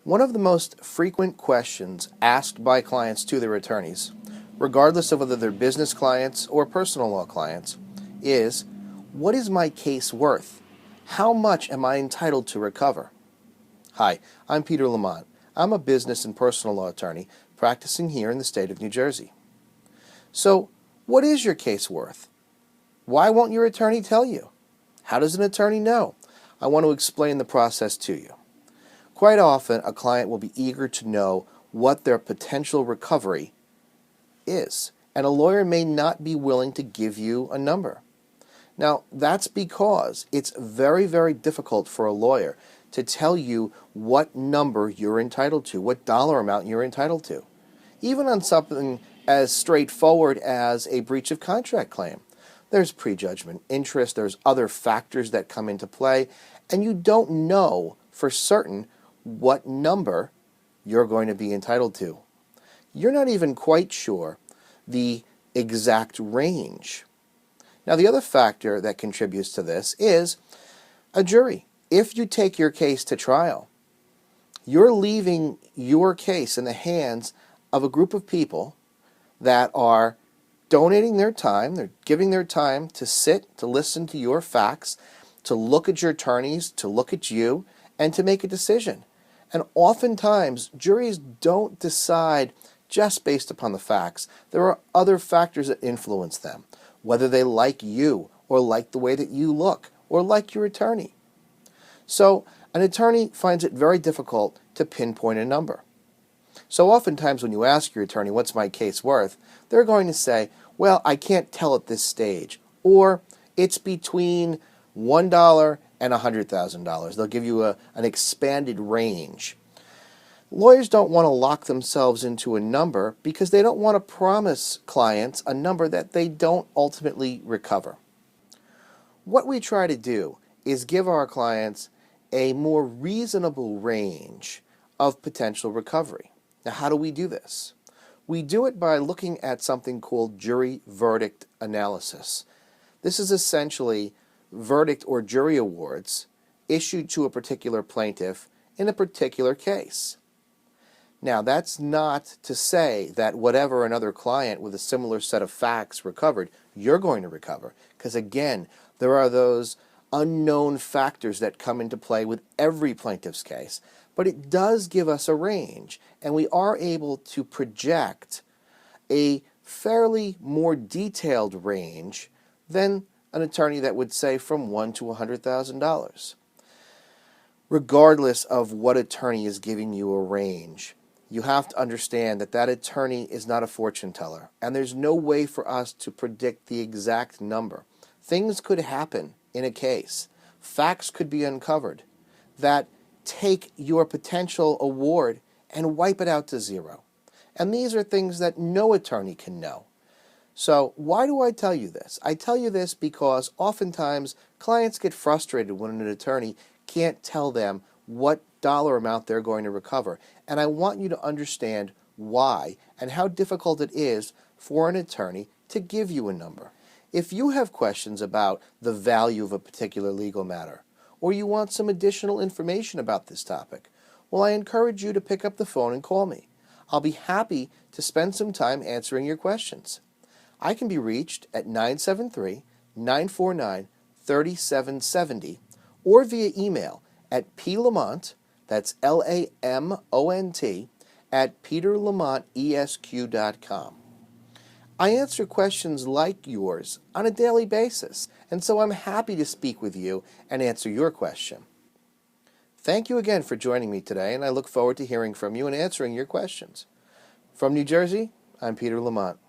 One of the most frequent questions asked by clients to their attorneys, regardless of whether they're business clients or personal law clients, is, what is my case worth? How much am I entitled to recover? Hi, I'm Peter Lamont. I'm a business and personal law attorney practicing here in the state of New Jersey. So, what is your case worth? Why won't your attorney tell you? How does an attorney know? I want to explain the process to you. Quite often, a client will be eager to know what their potential recovery is, and a lawyer may not be willing to give you a number. Now, that's because it's very, very difficult for a lawyer to tell you what number you're entitled to, what dollar amount you're entitled to, even on something as straightforward as a breach of contract claim. There's prejudgment interest, there's other factors that come into play, and you don't know for certain what number you're going to be entitled to. You're not even quite sure the exact range. Now, the other factor that contributes to this is a jury. If you take your case to trial, you're leaving your case in the hands of a group of people that are donating their time, they're giving their time to sit, to listen to your facts, to look at your attorneys, to look at you, and to make a decision. And oftentimes, juries don't decide just based upon the facts. There are other factors that influence them, whether they like you, or like the way that you look, or like your attorney. So, an attorney finds it very difficult to pinpoint a number. So oftentimes when you ask your attorney, what's my case worth, they're going to say, well, I can't tell at this stage, or it's between $1 and $100,000. They'll give you an expanded range. Lawyers don't want to lock themselves into a number because they don't want to promise clients a number that they don't ultimately recover. What we try to do is give our clients a more reasonable range of potential recovery. Now, how do we do this? We do it by looking at something called jury verdict analysis. This is essentially verdict or jury awards issued to a particular plaintiff in a particular case. Now, that's not to say that whatever another client with a similar set of facts recovered, you're going to recover. Because again, there are those unknown factors that come into play with every plaintiff's case. But it does give us a range, and we are able to project a fairly more detailed range than an attorney that would say from $1 to $100,000. Regardless of what attorney is giving you a range, you have to understand that that attorney is not a fortune teller, and there's no way for us to predict the exact number. Things could happen in a case. Facts could be uncovered that take your potential award and wipe it out to zero. And these are things that no attorney can know. So why do I tell you this? I tell you this because oftentimes clients get frustrated when an attorney can't tell them what dollar amount they're going to recover. And I want you to understand why and how difficult it is for an attorney to give you a number. If you have questions about the value of a particular legal matter, or you want some additional information about this topic, well, I encourage you to pick up the phone and call me. I'll be happy to spend some time answering your questions. I can be reached at 973-949-3770 or via email at plamont, that's Lamont, at peterlamontesq.com. I answer questions like yours on a daily basis, and so I'm happy to speak with you and answer your question. Thank you again for joining me today, and I look forward to hearing from you and answering your questions. From New Jersey, I'm Peter Lamont.